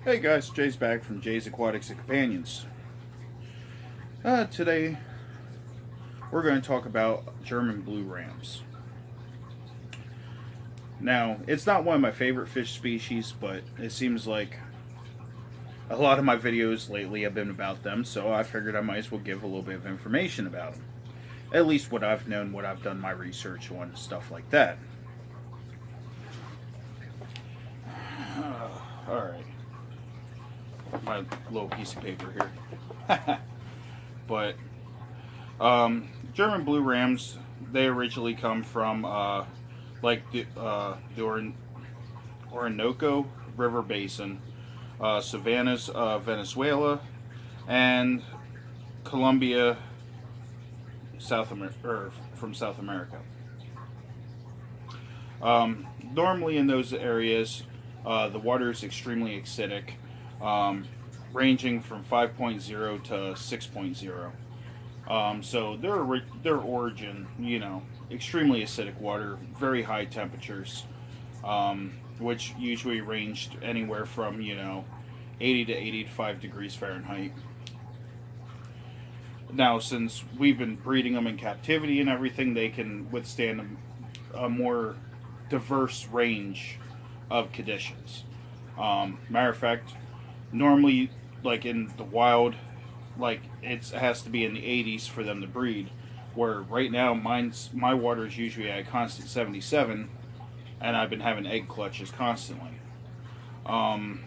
Hey guys, Jay's back from Jay's Aquatics and Companions. Today we're going to talk about German blue rams. Now, it's not one of my favorite fish species, but it seems like a lot of my videos lately have been about them, so I figured I might as well give a little bit of information about them. At least what I've known, what I've done my research on, stuff like that. Alright, my little piece of paper here. But German blue rams, they originally come from the Orinoco River Basin, savannas of Venezuela, and Colombia, from South America. Normally in those areas, the water is extremely acidic, um, ranging from 5.0 to 6.0. So their origin, extremely acidic water, very high temperatures, which usually ranged anywhere from 80 to 85 degrees Fahrenheit. Now, since we've been breeding them in captivity and everything, they can withstand a more diverse range of conditions. Matter of fact, normally, like in the wild, like it has to be in the 80s for them to breed. Where right now, my water is usually at a constant 77, and I've been having egg clutches constantly. Um,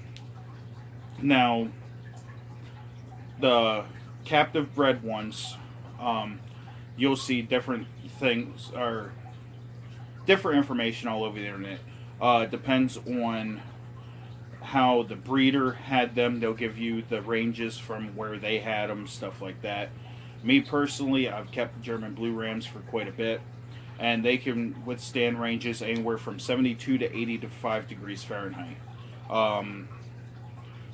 Now, the captive bred ones, um, you'll see different things or different information all over the internet. Depends on how the breeder had them. They'll give you the ranges from where they had them, stuff like that. Me personally, I've kept German blue rams for quite a bit, and they can withstand ranges anywhere from 72 to 85 degrees Fahrenheit. Um,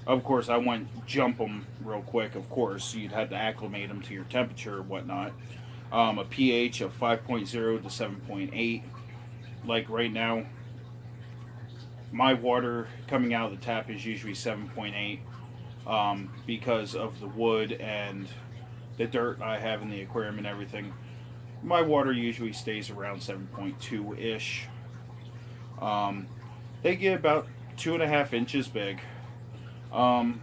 of course, I wouldn't jump them real quick. Of course, you'd have to acclimate them to your temperature or whatnot. A pH of 5.0 to 7.8. Like right now, my water coming out of the tap is usually 7.8, because of the wood and the dirt I have in the aquarium and everything. My water usually stays around 7.2 ish. Um, they get about 2.5 inches big. Um,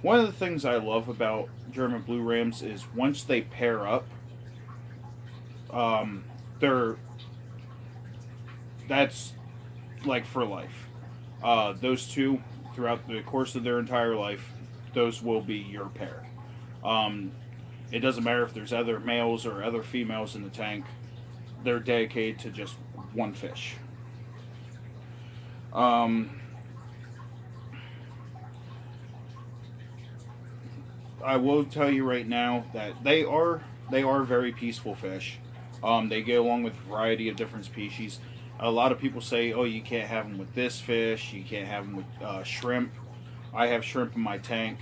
One of the things I love about German blue rams is once they pair up, um, they're that's like for life. Those two, throughout the course of their entire life, those will be your pair. Um, it doesn't matter if there's other males or other females in the tank; they're dedicated to just one fish. Um, I will tell you right now that they are very peaceful fish. They get along with a variety of different species. A lot of people say, "Oh, you can't have them with this fish. You can't have them with shrimp." I have shrimp in my tank.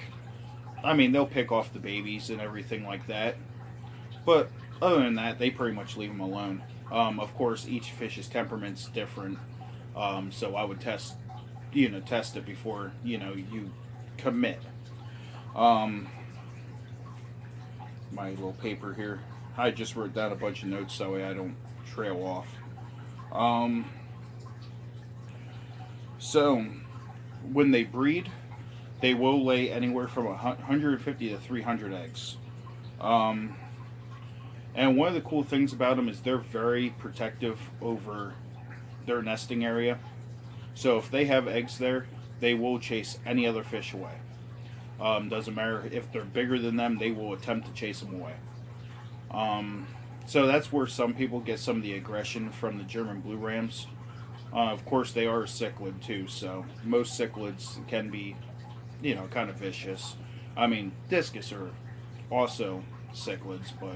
I mean, they'll pick off the babies and everything like that. But other than that, they pretty much leave them alone. Of course, each fish's temperament's different. So I would test it before you commit. Um, my little paper here. I just wrote down a bunch of notes so I don't trail off. Um, so when they breed, they will lay anywhere from 150 to 300 eggs. Um, and one of the cool things about them is they're very protective over their nesting area. So if they have eggs there, they will chase any other fish away. Doesn't matter if they're bigger than them, they will attempt to chase them away. Um, so that's where some people get some of the aggression from the German blue rams. Of course, they are a cichlid too, so most cichlids can be, kind of vicious. I mean, discus are also cichlids, but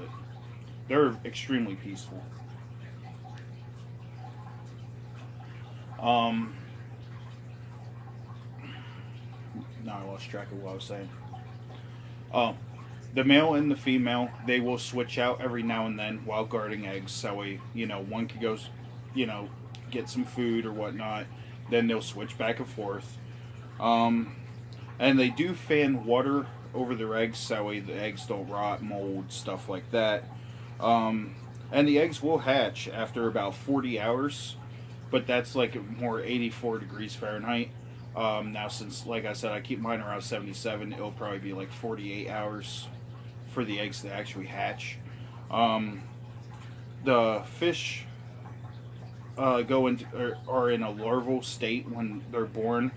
they're extremely peaceful. Um, Now I lost track of what I was saying. Um, the male and the female, they will switch out every now and then while guarding eggs. So one could go, you know, get some food or whatnot. Then they'll switch back and forth. Um, and they do fan water over their eggs, that way the eggs don't rot, mold, stuff like that. Um, and the eggs will hatch after about 40 hours, but that's like more 84 degrees Fahrenheit. Now, since, like I said, I keep mine around 77, it'll probably be like 48 hours for the eggs to actually hatch. Um, the fish go into are in a larval state when they're born.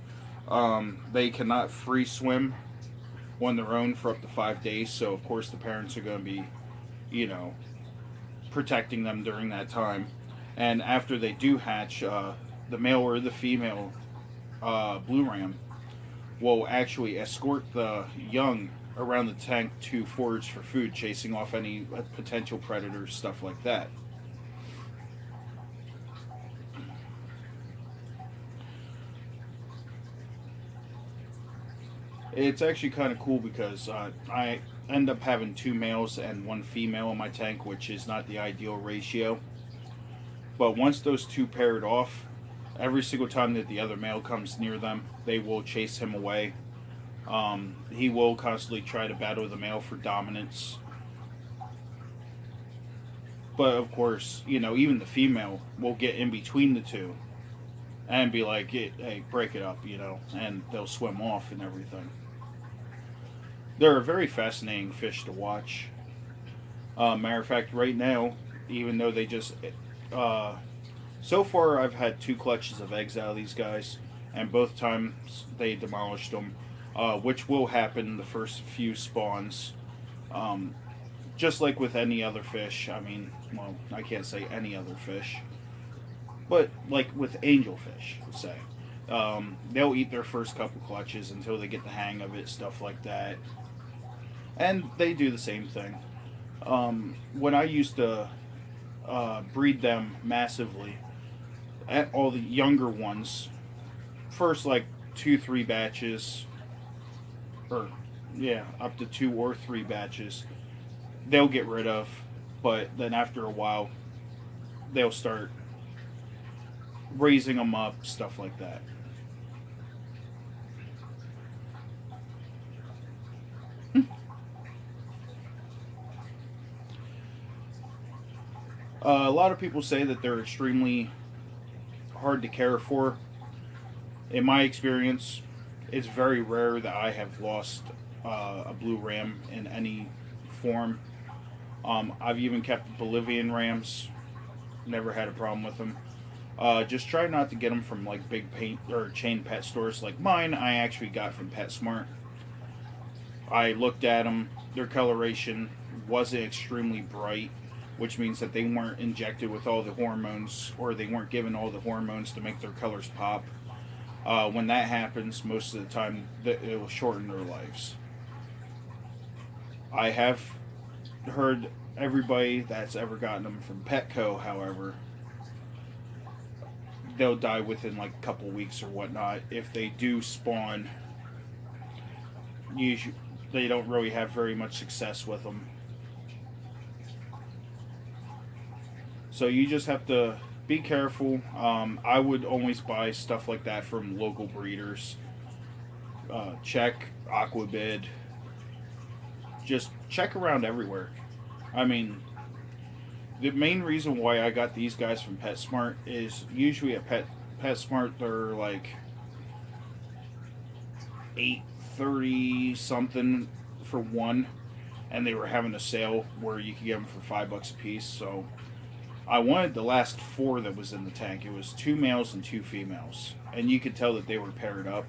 They cannot free swim on their own for up to 5 days, so of course the parents are going to be, you know, protecting them during that time. And after they do hatch, the male or the female blue ram will actually escort the young around the tank to forage for food, chasing off any potential predators, stuff like that. It's actually kind of cool because I end up having two males and one female in my tank, which is not the ideal ratio. But once those two paired off, every single time that the other male comes near them, they will chase him away. He will constantly try to battle the male for dominance. But of course, you know, even the female will get in between the two and be like, hey, break it up, you know, and they'll swim off and everything. They're a very fascinating fish to watch. Matter of fact, right now, even though they just. Uh, so far, I've had two clutches of eggs out of these guys, and both times they demolished them, which will happen the first few spawns. Um, just like with any other fish. I mean, well, I can't say any other fish, but like with angelfish, say. They'll eat their first couple clutches until they get the hang of it, stuff like that. And they do the same thing. When I used to breed them massively, at all the younger ones, first like two, three batches, or yeah, up to two or three batches, they'll get rid of, but then after a while, they'll start raising them up, stuff like that. A lot of people say that they're extremely hard to care for. In my experience, it's very rare that I have lost a blue ram in any form. I've even kept Bolivian rams. Never had a problem with them. Just try not to get them from like big paint or chain pet stores like mine. I actually got from PetSmart. I looked at them. Their coloration wasn't extremely bright, which means that they weren't injected with all the hormones, or they weren't given all the hormones to make their colors pop. When that happens, most of the time it will shorten their lives. I have heard everybody that's ever gotten them from Petco, however, they'll die within like a couple weeks or whatnot. If they do spawn, usually they don't really have very much success with them. So you just have to be careful. I would always buy stuff like that from local breeders. Check Aquabid. Just check around everywhere. I mean, the main reason why I got these guys from PetSmart is usually at PetSmart they're like 8.30 something for one, and they were having a sale where you could get them for $5 a piece. So I wanted the last four that was in the tank. It was two males and two females, and you could tell that they were paired up.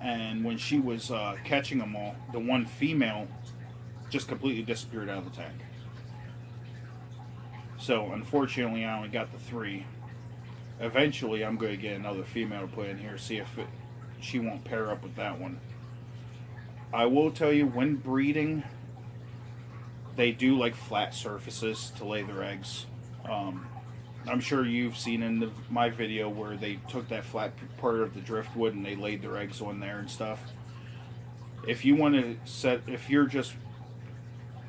And when she was catching them all, the one female just completely disappeared out of the tank. So unfortunately, I only got the three. Eventually, I'm going to get another female to put in here, see if she won't pair up with that one. I will tell you, when breeding, they do like flat surfaces to lay their eggs. I'm sure you've seen in my video where they took that flat part of the driftwood and they laid their eggs on there and stuff. If you want to if you're just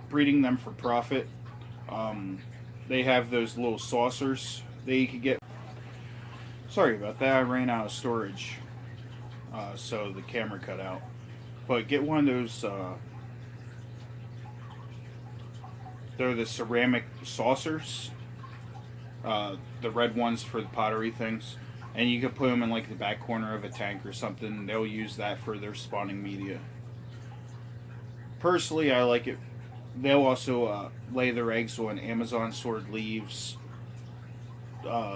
breeding them for profit, they have those little saucers that you could get. Sorry about that. I ran out of storage, so the camera cut out. But get one of those. They're the ceramic saucers, the red ones for the pottery things, and you can put them in like the back corner of a tank or something. They'll use that for their spawning media. Personally, I like it. They'll also lay their eggs on Amazon stored leaves,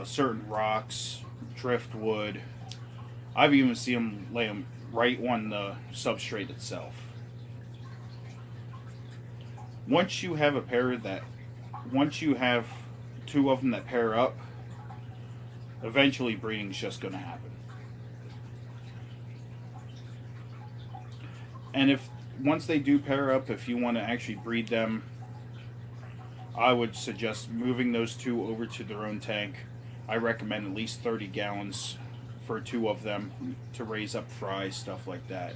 certain rocks, driftwood. I've even seen them lay them right on the substrate itself. Once you have a pair that, once you have two of them that pair up, eventually breeding's just going to happen. And if once they do pair up, if you want to actually breed them, I would suggest moving those two over to their own tank. I recommend at least 30 gallons for two of them to raise up fry, stuff like that.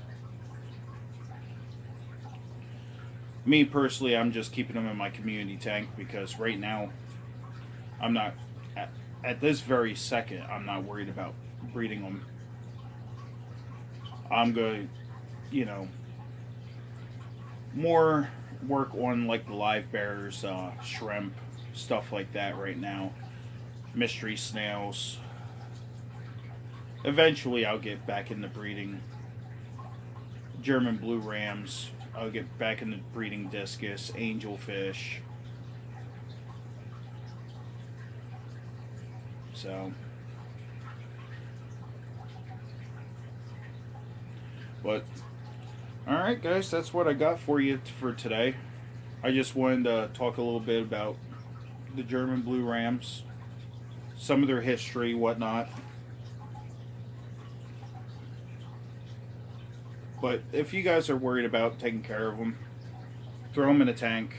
Me personally, I'm just keeping them in my community tank because right now, I'm not, at this very second, I'm not worried about breeding them. I'm going to, more work on like the live bears, shrimp, stuff like that right now. Mystery snails. Eventually, I'll get back into breeding German blue rams. I'll get back into breeding discus, angelfish. So, but alright guys, that's what I got for you for today. I just wanted to talk a little bit about the German blue rams, some of their history, whatnot. But if you guys are worried about taking care of them, throw them in a tank.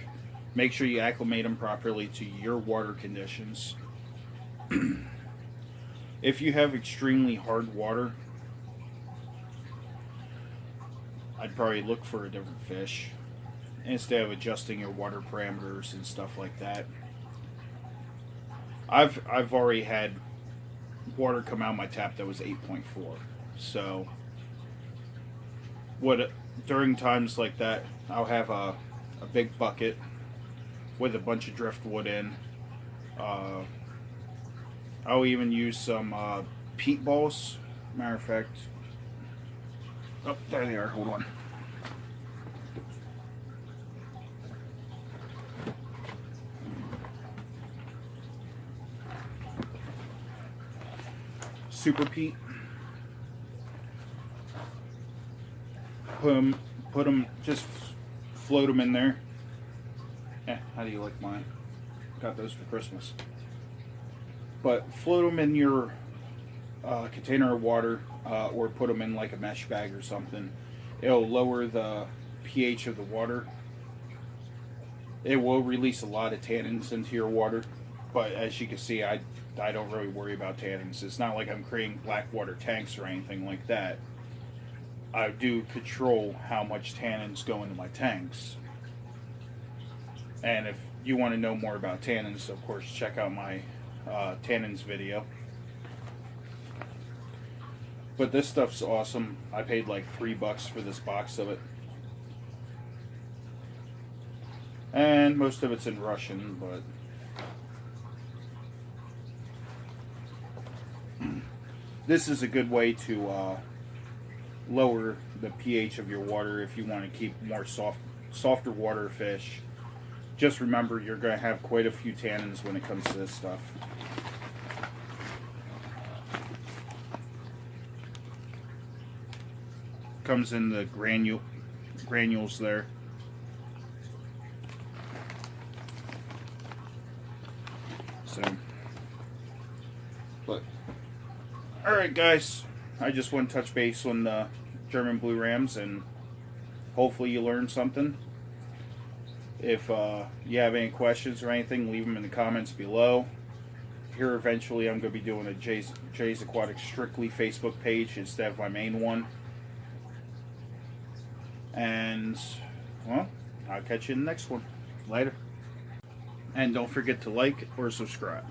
Make sure you acclimate them properly to your water conditions. If you have extremely hard water, I'd probably look for a different fish instead of adjusting your water parameters and stuff like that. I've already had water come out of my tap that was 8.4. So during times like that, I'll have a big bucket with a bunch of driftwood in. I'll even use some peat balls. Matter of fact, oh, there they are. Hold on. Super peat. Put them, just float them in there. How do you like mine? Got those for Christmas. But float them in your container of water, or put them in like a mesh bag or something. It'll lower the pH of the water. It will release a lot of tannins into your water, but as you can see, I don't really worry about tannins. It's not like I'm creating black water tanks or anything like that. I do control how much tannins go into my tanks. And if you want to know more about tannins, of course, check out my tannins video. But this stuff's awesome. I paid like $3 for this box of it. And most of it's in Russian, but this is a good way to lower the pH of your water if you want to keep more softer water fish. Just remember, you're going to have quite a few tannins when it comes to this stuff. Comes in the granules there. So, but alright guys, I just want to touch base on the German blue rams, and hopefully you learned something. If you have any questions or anything, leave them in the comments below. Here eventually I'm going to be doing a Jay's Aquatics Strictly Facebook page instead of my main one. And, well, I'll catch you in the next one. Later. And don't forget to like or subscribe.